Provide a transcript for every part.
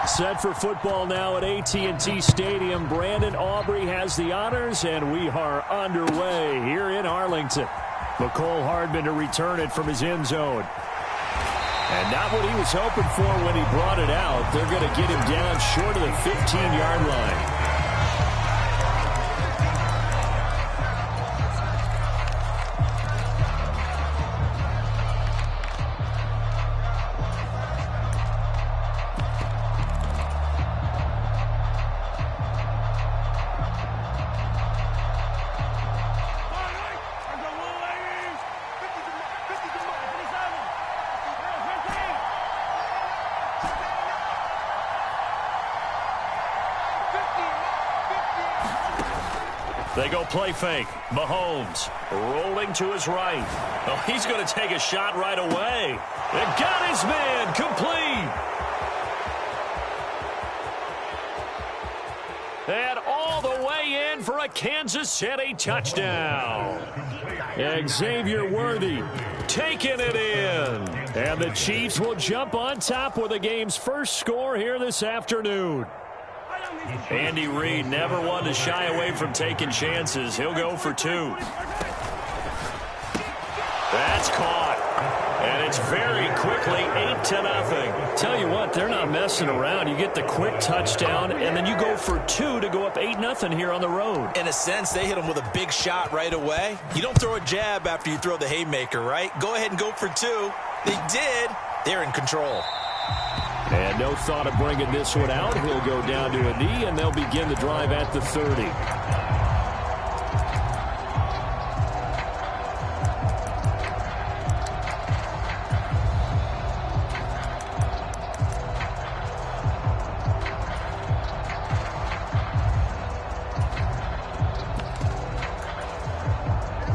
Set for football now at AT&T Stadium. Brandon Aubrey has the honors, and we are underway here in Arlington. McCole Hardman to return it from his end zone. And not what he was hoping for when he brought it out. They're going to get him down short of the 15-yard line. They go play fake. Mahomes rolling to his right. Oh, he's going to take a shot right away. And got his man complete. And all the way in for a Kansas City touchdown. Xavier Worthy taking it in. And the Chiefs will jump on top with the game's first score here this afternoon. Andy Reid never one to shy away from taking chances. He'll go for two. That's caught. And it's very quickly 8-0. Tell you what, they're not messing around. You get the quick touchdown, and then you go for two to go up 8-0 here on the road. In a sense, they hit him with a big shot right away. You don't throw a jab after you throw the haymaker, right? Go ahead and go for two. They did. They're in control. And no thought of bringing this one out. He'll go down to a knee, and they'll begin the drive at the 30.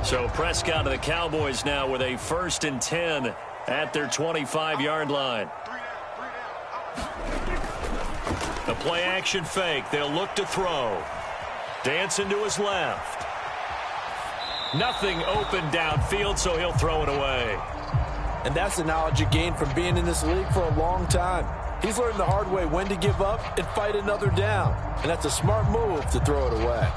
So Prescott of the Cowboys now with a 1st and 10 at their 25-yard line. The play action fake. They'll look to throw. Dancing to his left. Nothing open downfield, so he'll throw it away. And that's the knowledge you gain from being in this league for a long time. He's learned the hard way when to give up and fight another down. And that's a smart move to throw it away.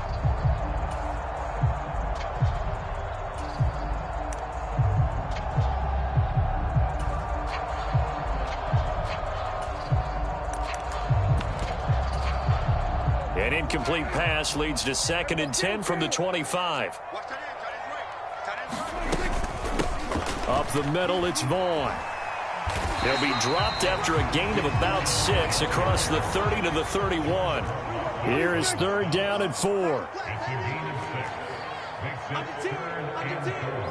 An incomplete pass leads to 2nd and 10 from the 25. Up the middle, it's Vaughn. He'll be dropped after a gain of about 6 across the 30 to the 31. Here is 3rd down and 4.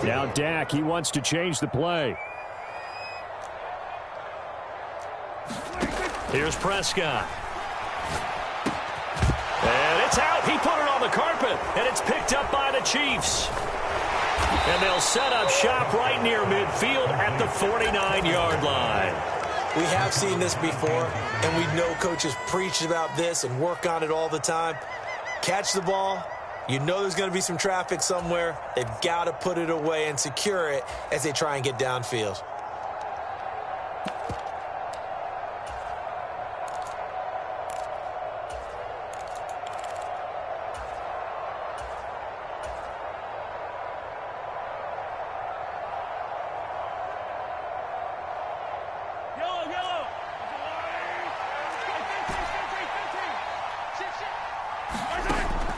Now Dak, he wants to change the play. Here's Prescott. And it's out. He put it on the carpet, and it's picked up by the Chiefs. And they'll set up shop right near midfield at the 49-yard line. We have seen this before, and we know coaches preach about this and work on it all the time. Catch the ball. You know there's going to be some traffic somewhere. They've got to put it away and secure it as they try and get downfield.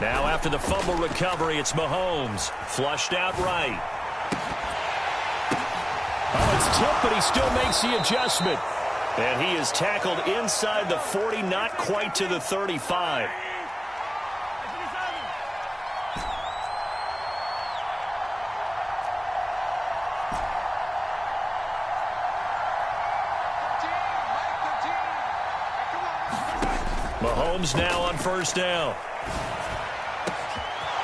Now after the fumble recovery, it's Mahomes. Flushed out right. Oh, it's tipped, but he still makes the adjustment. And he is tackled inside the 40, not quite to the 35. Mahomes now on 1st down.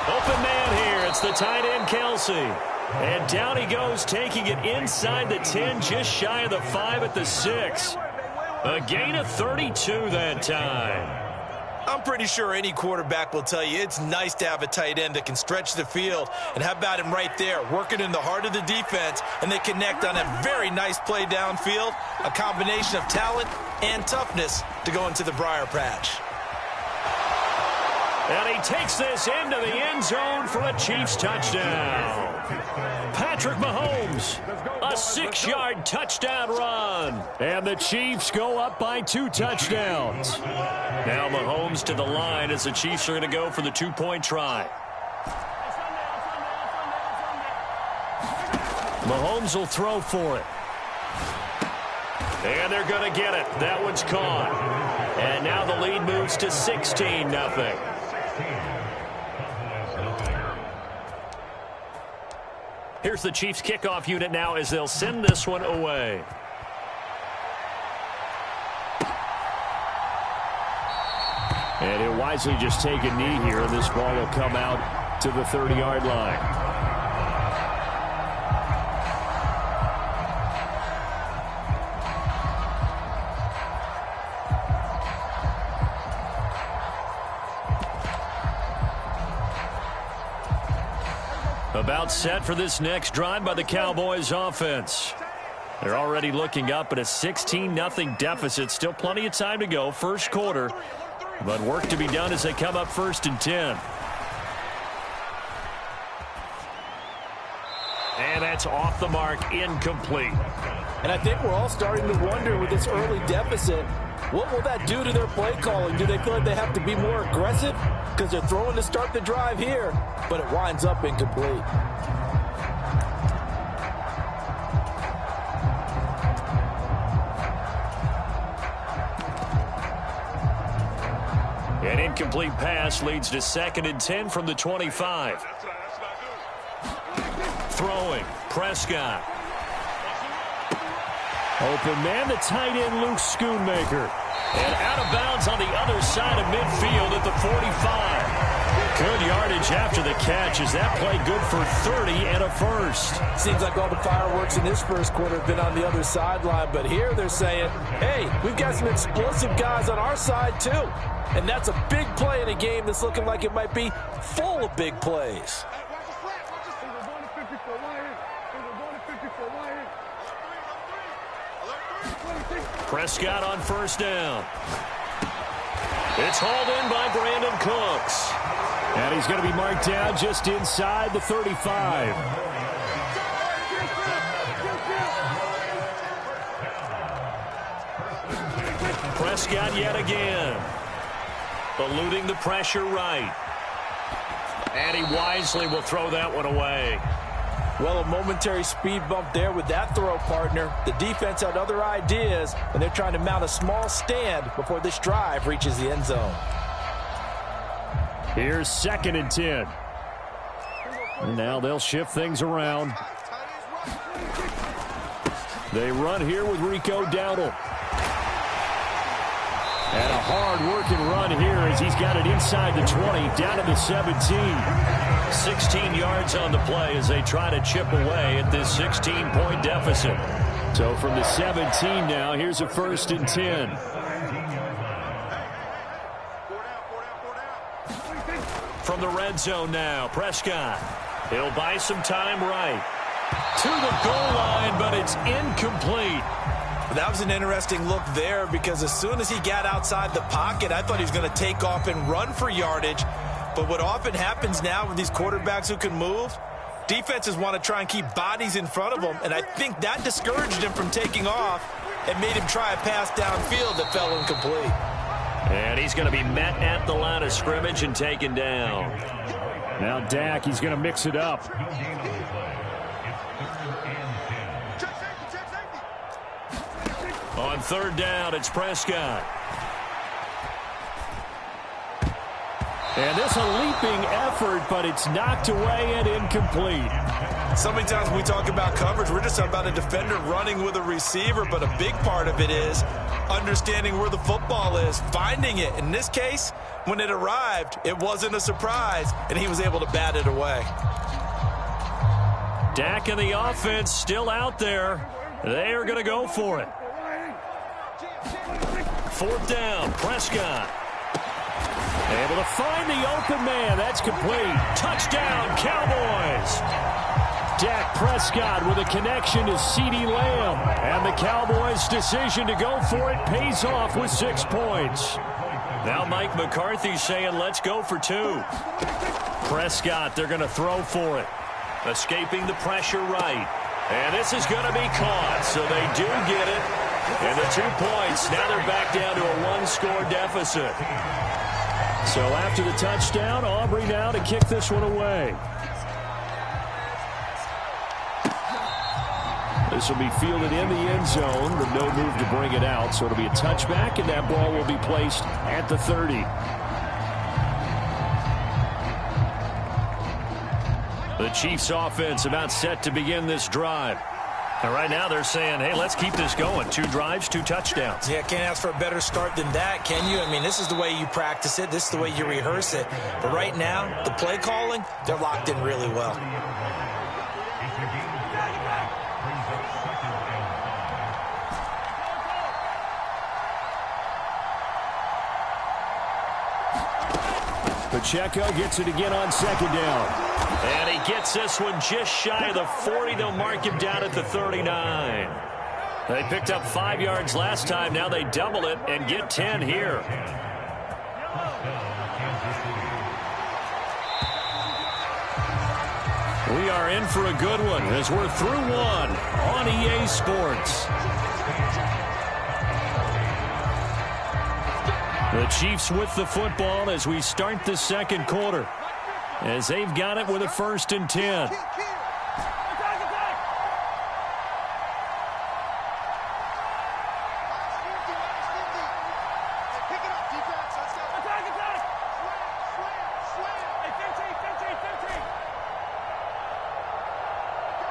Open man here. It's the tight end, Kelsey. And down he goes, taking it inside the 10, just shy of the 5 at the 6. A gain of 32 that time. I'm pretty sure any quarterback will tell you it's nice to have a tight end that can stretch the field. And how about him right there, working in the heart of the defense, and they connect on a very nice play downfield, a combination of talent and toughness to go into the briar patch. And he takes this into the end zone for a Chiefs touchdown. Patrick Mahomes, a 6-yard touchdown run. And the Chiefs go up by 2 touchdowns. Now Mahomes to the line as the Chiefs are going to go for the 2-point try. Mahomes will throw for it. And they're going to get it. That one's caught. And now the lead moves to 16-0. Here's the Chiefs kickoff unit now as they'll send this one away. And he'll wisely just take a knee here, and this ball will come out to the 30-yard line. About set for this next drive by the Cowboys offense. They're already looking up at a 16-0 deficit. Still plenty of time to go, first quarter. But work to be done as they come up 1st and 10. And that's off the mark, incomplete. And I think we're all starting to wonder with this early deficit, what will that do to their play calling? Do they feel like they have to be more aggressive? Because they're throwing to start the drive here, but it winds up incomplete. An incomplete pass leads to 2nd and 10 from the 25. Throwing, Prescott. Open man, the tight end, Luke Schoonmaker. And out of bounds on the other side of midfield at the 45. Good yardage after the catch. Is that play good for 30 and a first? Seems like all the fireworks in this first quarter have been on the other sideline. But here they're saying, hey, we've got some explosive guys on our side too. And that's a big play in a game that's looking like it might be full of big plays. Prescott on 1st down. It's hauled in by Brandon Cooks. And he's going to be marked down just inside the 35. Prescott yet again. Eluding the pressure right. And he wisely will throw that one away. Well, a momentary speed bump there with that throw, partner. The defense had other ideas, and they're trying to mount a small stand before this drive reaches the end zone. Here's 2nd and 10. And now they'll shift things around. They run here with Rico Dowdle. And a hard-working run here as he's got it inside the 20, down to the 17. 16 yards on the play as they try to chip away at this 16-point deficit. So from the 17 now, here's a 1st and 10. From the red zone now, Prescott. He'll buy some time right. To the goal line, but it's incomplete. That was an interesting look there because as soon as he got outside the pocket, I thought he was going to take off and run for yardage. But what often happens now with these quarterbacks who can move, defenses want to try and keep bodies in front of them, and I think that discouraged him from taking off and made him try a pass downfield that fell incomplete. And he's going to be met at the line of scrimmage and taken down. Now Dak, he's going to mix it up. On 3rd down, it's Prescott. And this a leaping effort, but it's knocked away and incomplete. So many times when we talk about coverage, we're just talking about a defender running with a receiver, but a big part of it is understanding where the football is, finding it. In this case, when it arrived, it wasn't a surprise, and he was able to bat it away. Dak and the offense still out there. They are going to go for it. 4th down, Prescott. Able to find the open man. That's complete. Touchdown, Cowboys. Dak Prescott with a connection to CeeDee Lamb. And the Cowboys' decision to go for it pays off with 6 points. Now Mike McCarthy saying, let's go for 2. Prescott, they're going to throw for it. Escaping the pressure right. And this is going to be caught, so they do get it. And the 2 points, now they're back down to a 1-score deficit. So after the touchdown, Aubrey now to kick this one away. This will be fielded in the end zone, but no move to bring it out. So it'll be a touchback, and that ball will be placed at the 30. The Chiefs offense about set to begin this drive. And right now they're saying, hey, let's keep this going. 2 drives, 2 touchdowns. Yeah, can't ask for a better start than that, can you? I mean, this is the way you practice it. This is the way you rehearse it. But right now, the play calling, they're locked in really well. Pacheco gets it again on 2nd down. And he gets this one just shy of the 40. They'll mark him down at the 39. They picked up 5 yards last time. Now they double it and get 10 here. We are in for a good one as we're through 1 on EA Sports. The Chiefs with the football as we start the 2nd quarter, as they've got it with a 1st and 10.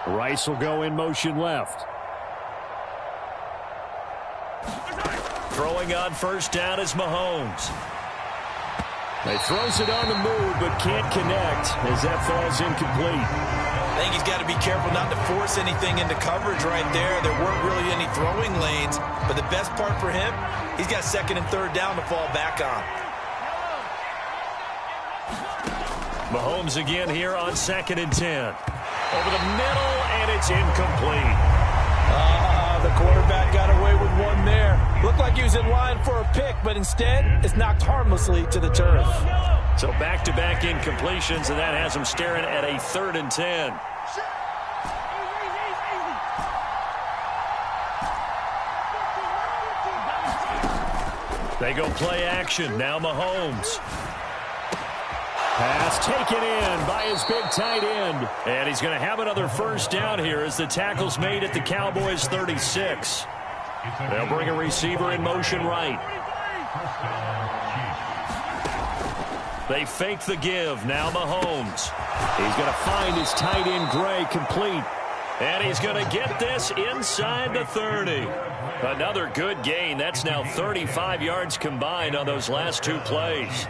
Rice will go in motion left. Throwing on 1st down is Mahomes. He throws it on the move, but can't connect as that falls incomplete. I think he's got to be careful not to force anything into coverage right there. There weren't really any throwing lanes, but the best part for him, he's got 2nd and 3rd down to fall back on. Mahomes again here on 2nd and 10. Over the middle, and it's incomplete. The quarterback got away with one there. Looked like he was in line for a pick, but instead, it's knocked harmlessly to the turf. So back-to-back incompletions, and that has him staring at a 3rd and 10. They go play action. Now Mahomes. Pass taken in by his big tight end. And he's going to have another 1st down here as the tackle's made at the Cowboys' 36. They'll bring a receiver in motion right. They fake the give. Now Mahomes. He's going to find his tight end Gray complete. And he's going to get this inside the 30. Another good gain. That's now 35 yards combined on those last 2 plays.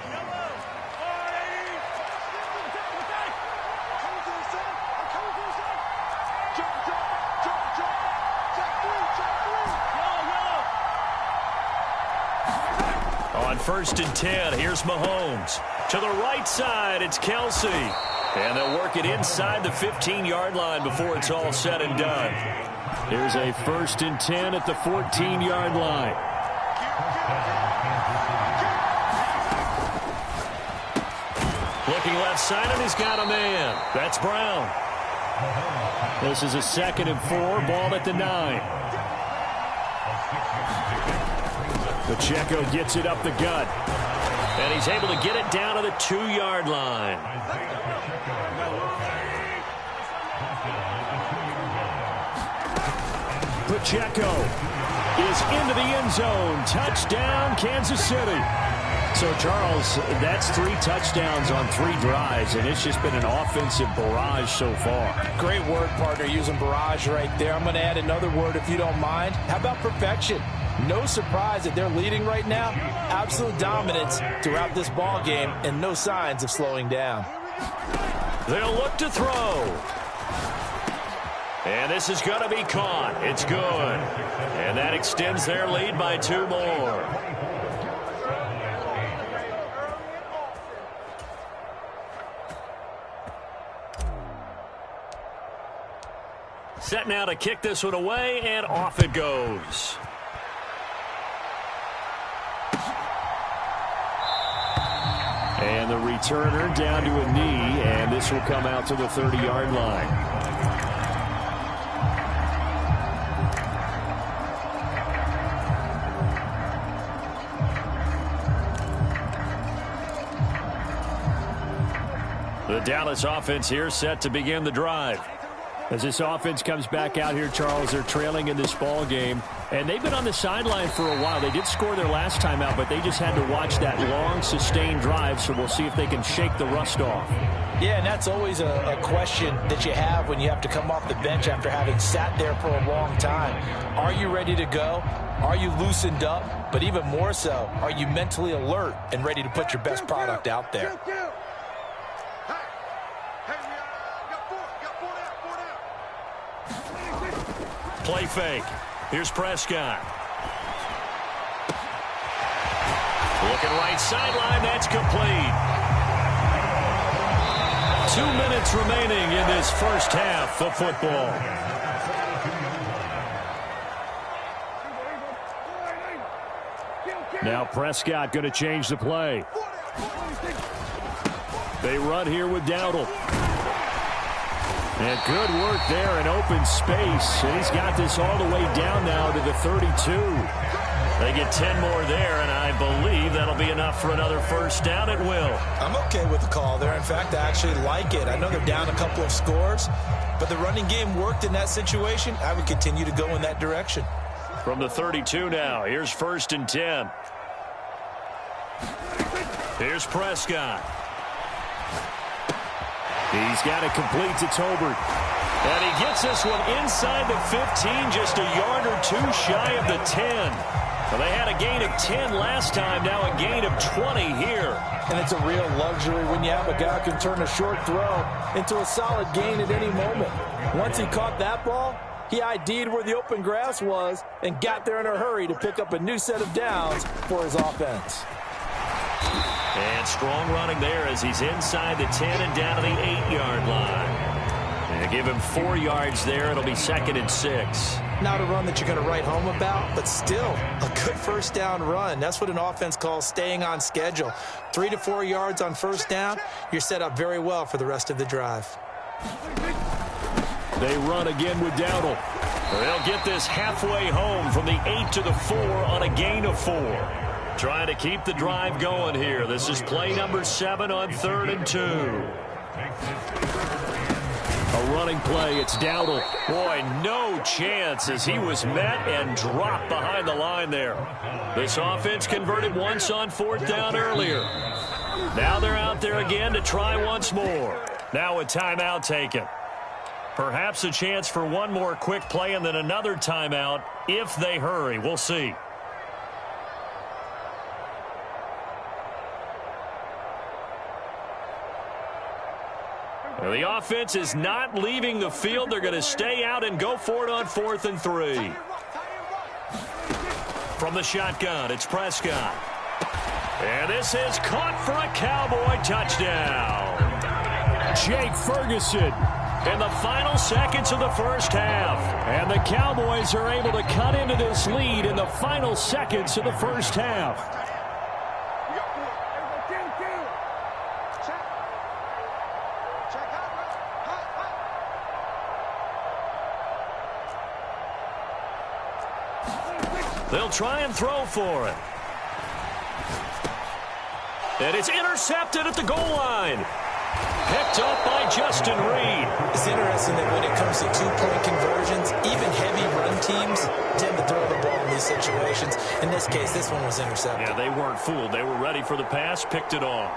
On 1st and 10, here's Mahomes. To the right side, it's Kelsey. And they'll work it inside the 15-yard line before it's all said and done. Here's a 1st and 10 at the 14-yard line. Looking left side, and he's got a man. That's Brown. This is a 2nd and 4, ball at the 9. Pacheco gets it up the gut. And he's able to get it down to the 2-yard line. Pacheco is into the end zone. Touchdown, Kansas City. So, Charles, that's 3 touchdowns on 3 drives, and it's just been an offensive barrage so far. Great word, partner, using barrage right there. I'm going to add another word if you don't mind. How about perfection? No surprise that they're leading right now. Absolute dominance throughout this ball game and no signs of slowing down. They'll look to throw. And this is going to be caught. It's good. And that extends their lead by 2 more. Set now to kick this one away, and off it goes. And the returner down to a knee, and this will come out to the 30-yard line. The Dallas offense here set to begin the drive. As this offense comes back out here, Charles, they're trailing in this ball game, and they've been on the sideline for a while. They did score their last time out, but they just had to watch that long, sustained drive, so we'll see if they can shake the rust off. Yeah, and that's always a question that you have when you have to come off the bench after having sat there for a long time. Are you ready to go? Are you loosened up? But even more so, are you mentally alert and ready to put your best product out there? Play fake. Here's Prescott. Looking right sideline. That's complete. 2 minutes remaining in this first half of football. Now Prescott going to change the play. They run here with Dowdle. And good work there in open space. And he's got this all the way down now to the 32. They get 10 more there, and I believe that'll be enough for another first down. It will. I'm okay with the call there. In fact, I actually like it. I know they're down a couple of scores, but the running game worked in that situation. I would continue to go in that direction. From the 32 now, here's 1st and 10. Here's Prescott. He's got it complete to Tolbert. And he gets this one inside the 15, just a yard or two shy of the 10. Well, they had a gain of 10 last time, now a gain of 20 here. And it's a real luxury when you have a guy who can turn a short throw into a solid gain at any moment. Once he caught that ball, he ID'd where the open grass was and got there in a hurry to pick up a new set of downs for his offense. And strong running there as he's inside the 10 and down to the 8-yard line. And give him 4 yards there. It'll be 2nd and 6. Not a run that you're going to write home about, but still a good first down run. That's what an offense calls staying on schedule. 3 to 4 yards on first down, you're set up very well for the rest of the drive. They run again with Dowdle. They'll get this halfway home from the 8 to the 4 on a gain of 4. Trying to keep the drive going here. This is play number 7 on 3rd and 2. A running play. It's Dowdle. Boy, no chance as he was met and dropped behind the line there. This offense converted once on 4th down earlier. Now they're out there again to try once more. Now a timeout taken. Perhaps a chance for one more quick play and then another timeout if they hurry. We'll see. The offense is not leaving the field. They're going to stay out and go for it on 4th and 3. From the shotgun, it's Prescott. And this is caught for a Cowboy touchdown. Jake Ferguson in the final seconds of the first half. And the Cowboys are able to cut into this lead in the final seconds of the first half. They'll try and throw for it. And it's intercepted at the goal line. Picked up by Justin Reed. It's interesting that when it comes to two-point conversions, even heavy run teams tend to throw the ball in these situations. In this case, this one was intercepted. Yeah, they weren't fooled. They were ready for the pass, picked it off.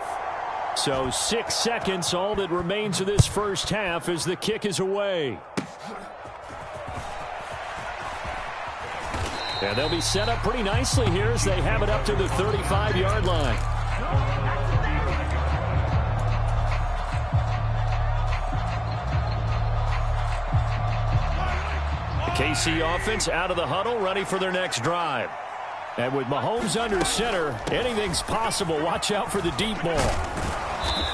So 6 seconds, all that remains of this first half as the kick is away. And they'll be set up pretty nicely here as they have it up to the 35-yard line. KC offense out of the huddle, ready for their next drive. And with Mahomes under center, anything's possible. Watch out for the deep ball.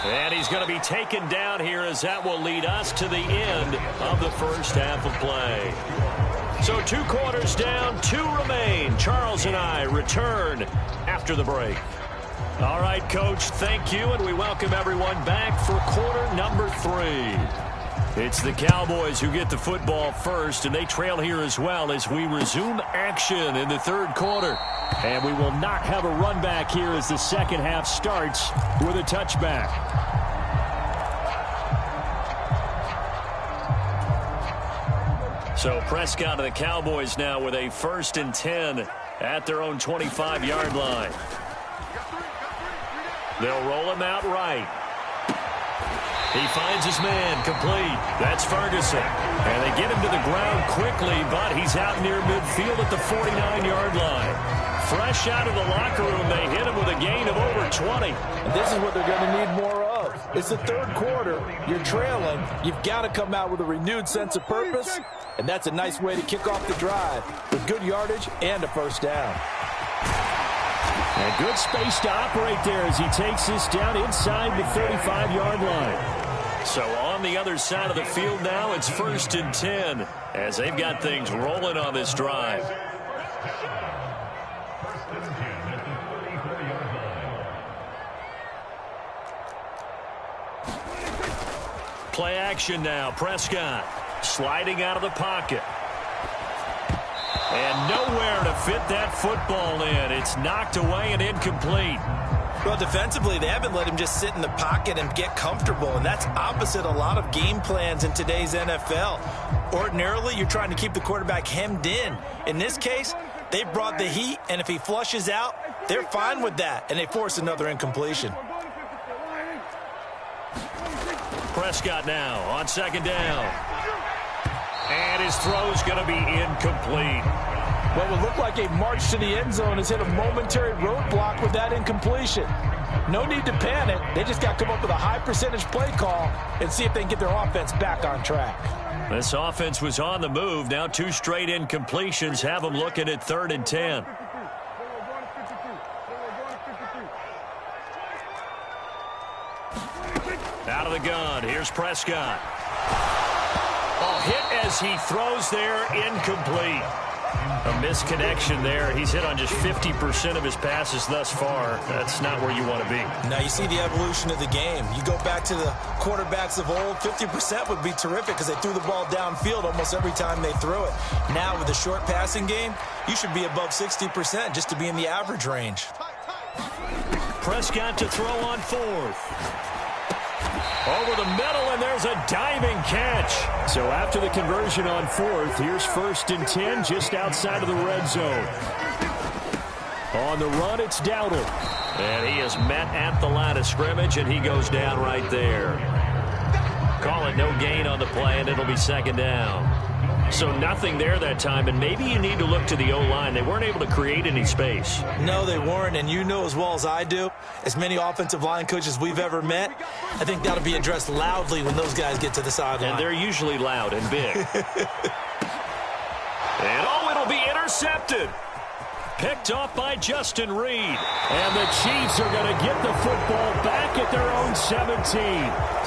And he's going to be taken down here as that will lead us to the end of the first half of play. So 2 quarters down, 2 remain. Charles and I return after the break. All right, Coach, thank you, and we welcome everyone back for quarter number 3. It's the Cowboys who get the football first, and they trail here as well as we resume action in the third quarter. And we will not have a run back here as the second half starts with a touchback. So Prescott and the Cowboys now with a 1st and 10 at their own 25-yard line. They'll roll him out right. He finds his man complete. That's Ferguson. And they get him to the ground quickly, but he's out near midfield at the 49-yard line. Fresh out of the locker room, they hit him with a gain of over 20. And this is what they're going to need more of. It's the third quarter. You're trailing. You've got to come out with a renewed sense of purpose, and that's a nice way to kick off the drive with good yardage and a first down. And good space to operate there as he takes this down inside the 35-yard line. So on the other side of the field now, it's 1st and 10 as they've got things rolling on this drive. Play action now. Prescott sliding out of the pocket. And nowhere to fit that football in. It's knocked away and incomplete. Well, defensively, they haven't let him just sit in the pocket and get comfortable, and that's opposite a lot of game plans in today's NFL. Ordinarily, you're trying to keep the quarterback hemmed in. In this case, they brought the heat, and if he flushes out, they're fine with that, and they force another incompletion. Prescott now on 2nd down. And his throw's going to be incomplete. What would look like a march to the end zone has hit a momentary roadblock with that incompletion. No need to panic. They just got to come up with a high percentage play call and see if they can get their offense back on track. This offense was on the move. Now 2 straight incompletions have them looking at 3rd and 10. Out of the gun. Here's Prescott. Oh, hit as he throws there. Incomplete. A misconnection there. He's hit on just 50% of his passes thus far. That's not where you want to be. Now you see the evolution of the game. You go back to the quarterbacks of old, 50% would be terrific because they threw the ball downfield almost every time they threw it. Now with the short passing game, you should be above 60% just to be in the average range. Prescott to throw on 4th. Over the middle, and there's a diving catch. So after the conversion on 4th, here's 1st and 10 just outside of the red zone. On the run, it's Dowdle. And he is met at the line of scrimmage, and he goes down right there. Call it no gain on the play, and it'll be 2nd down. So nothing there that time, and maybe you need to look to the O-line. They weren't able to create any space. No, they weren't, and you know as well as I do, as many offensive line coaches we've ever met, I think that'll be addressed loudly when those guys get to the sideline. And they're usually loud and big. And it'll be intercepted. Picked off by Justin Reed. And the Chiefs are going to get the football back at their own 17.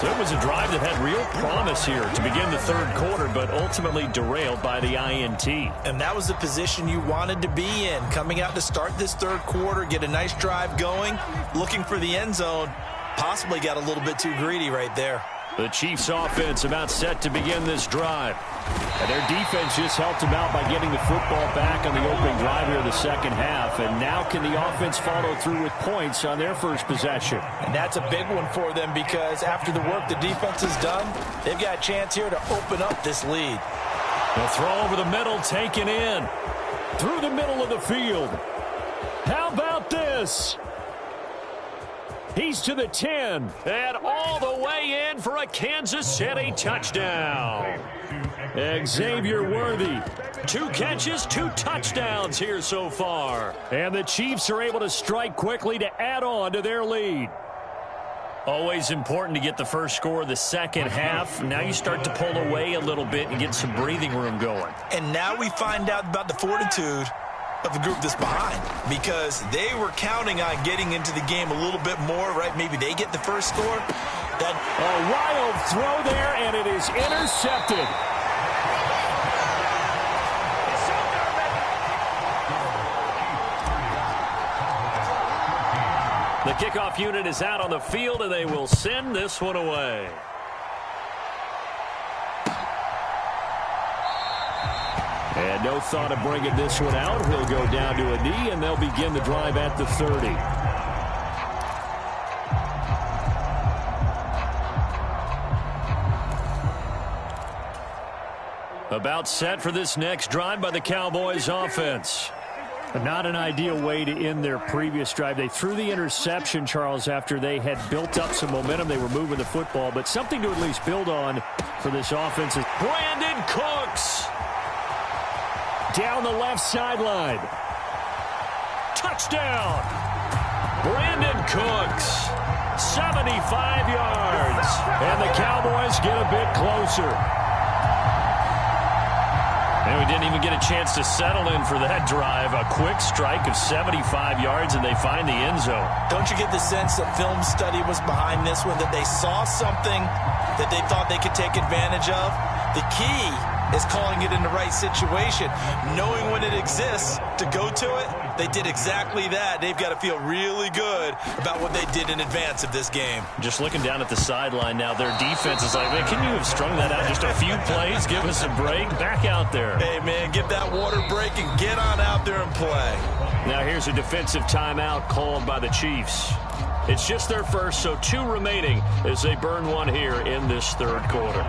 So it was a drive that had real promise here to begin the third quarter, but ultimately derailed by the INT. And that was the position you wanted to be in, coming out to start this third quarter, get a nice drive going, looking for the end zone. Possibly got a little bit too greedy right there. The Chiefs offense about set to begin this drive. And their defense just helped them out by getting the football back on the opening drive here in the second half. And now can the offense follow through with points on their first possession? And that's a big one for them because after the work the defense has done, they've got a chance here to open up this lead. The throw over the middle taken in. Through the middle of the field. How about this? He's to the 10 and all the way in for a Kansas City touchdown. Xavier Worthy, 2 catches, 2 touchdowns here so far. And the Chiefs are able to strike quickly to add on to their lead. Always important to get the first score of the second half. Now you start to pull away a little bit and get some breathing room going. And now we find out about the fortitude of the group that's behind because they were counting on getting into the game a little bit more, right? Maybe they get the first score. A wild throw there, and it is intercepted. The kickoff unit is out on the field, and they will send this one away. And no thought of bringing this one out. He'll go down to a knee, and they'll begin the drive at the 30. About set for this next drive by the Cowboys offense. Not an ideal way to end their previous drive. They threw the interception, Charles, after they had built up some momentum. They were moving the football, but something to at least build on for this offense. Brandon Cooks down the left sideline. Touchdown. Brandon Cooks, 75 yards. And the Cowboys get a bit closer. And we didn't even get a chance to settle in for that drive. A quick strike of 75 yards, and they find the end zone. Don't you get the sense that film study was behind this one, that they saw something that they thought they could take advantage of? The key is calling it in the right situation, knowing when it exists to go to it. They did exactly that. They've got to feel really good about what they did in advance of this game. Just looking down at the sideline now, their defense is like, man, can you have strung that out just a few plays? Give us a break. Back out there. Hey, man, get that water break and get on out there and play. Now here's a defensive timeout called by the Chiefs. It's just their first, so 2 remaining as they burn one here in this third quarter.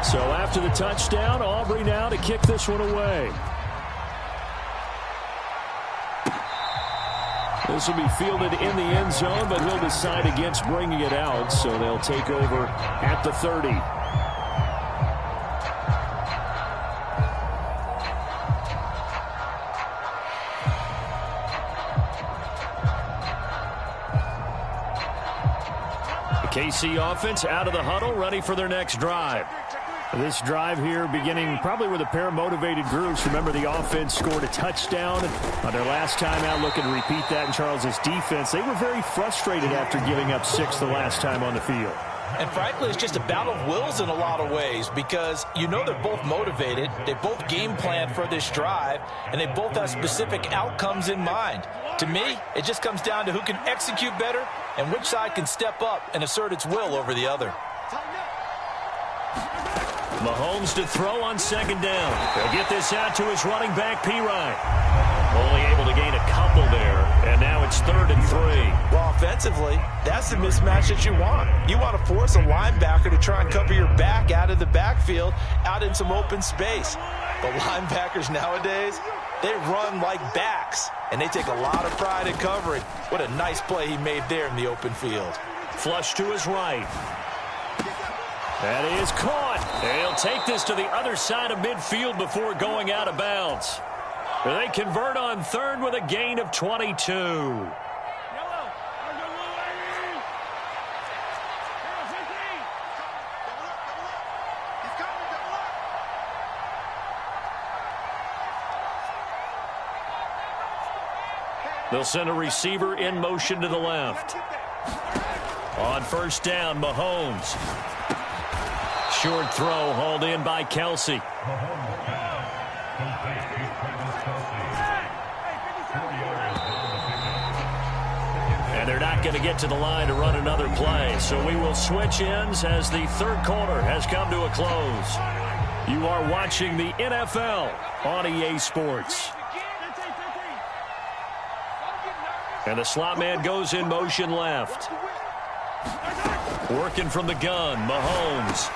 So after the touchdown, Aubrey now to kick this one away. This will be fielded in the end zone, but he'll decide against bringing it out, so they'll take over at the 30. The KC offense out of the huddle, ready for their next drive. This drive here beginning probably with a pair of motivated groups. Remember, the offense scored a touchdown on their last time out, looking to repeat that in Charles's defense. They were very frustrated after giving up 6 the last time on the field. And frankly, it's just a battle of wills in a lot of ways because you know they're both motivated, they both game plan for this drive, and they both have specific outcomes in mind. To me, it just comes down to who can execute better and which side can step up and assert its will over the other. Mahomes to throw on second down. He'll get this out to his running back, P-Ryan. Only able to gain a couple there, and now it's 3rd and 3. Well, offensively, that's the mismatch that you want. You want to force a linebacker to try and cover your back out of the backfield, out in some open space. The linebackers nowadays, they run like backs, and they take a lot of pride in covering. What a nice play he made there in the open field. Flush to his right. That is caught. They'll take this to the other side of midfield before going out of bounds. They convert on 3rd with a gain of 22. They'll send a receiver in motion to the left. On first down, Mahomes. Short throw hauled in by Kelsey. And they're not going to get to the line to run another play. So we will switch ends as the third quarter has come to a close. You are watching the NFL on EA Sports. And the slot man goes in motion left. Working from the gun, Mahomes.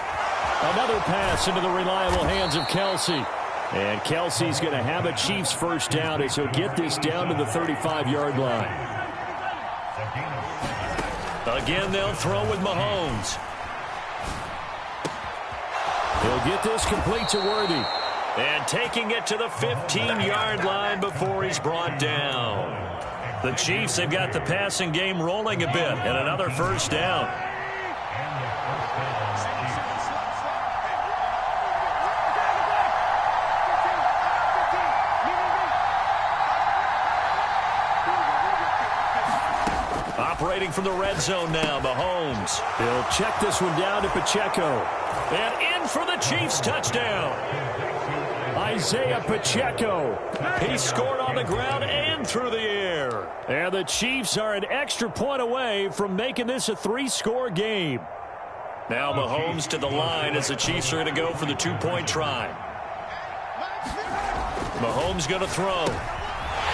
Another pass into the reliable hands of Kelsey. And Kelsey's going to have a Chiefs first down as he'll get this down to the 35-yard line. Again, they'll throw with Mahomes. He'll get this complete to Worthy. And taking it to the 15-yard line before he's brought down. The Chiefs have got the passing game rolling a bit, and another first down. Operating from the red zone now, Mahomes. He'll check this one down to Pacheco. And in for the Chiefs touchdown. Isaiah Pacheco. He scored on the ground and through the air. And the Chiefs are an extra point away from making this a 3-score game. Now Mahomes to the line as the Chiefs are going to go for the 2-point try. Mahomes going to throw.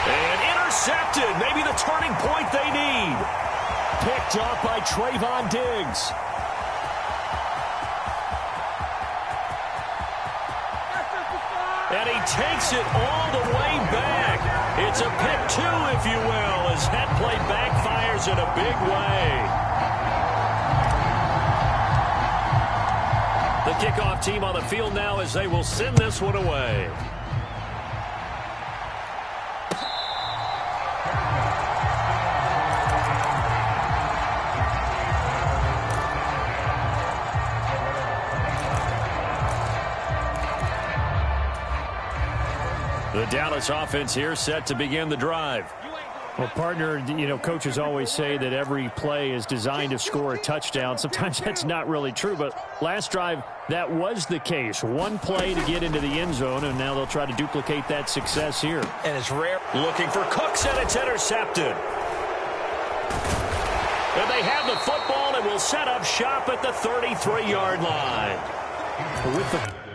And intercepted. Maybe the turning point they need. Picked up by Trayvon Diggs. And he takes it all the way back. It's a pick 2, if you will, as that play backfires in a big way. The kickoff team on the field now as they will send this one away. The Dallas offense here set to begin the drive. Well, partner, coaches always say that every play is designed to score a touchdown. Sometimes that's not really true, but last drive, that was the case. One play to get into the end zone, and now they'll try to duplicate that success here. And it's rare. Looking for Cooks, and it's intercepted. And they have the football and will set up shop at the 33-yard line. With the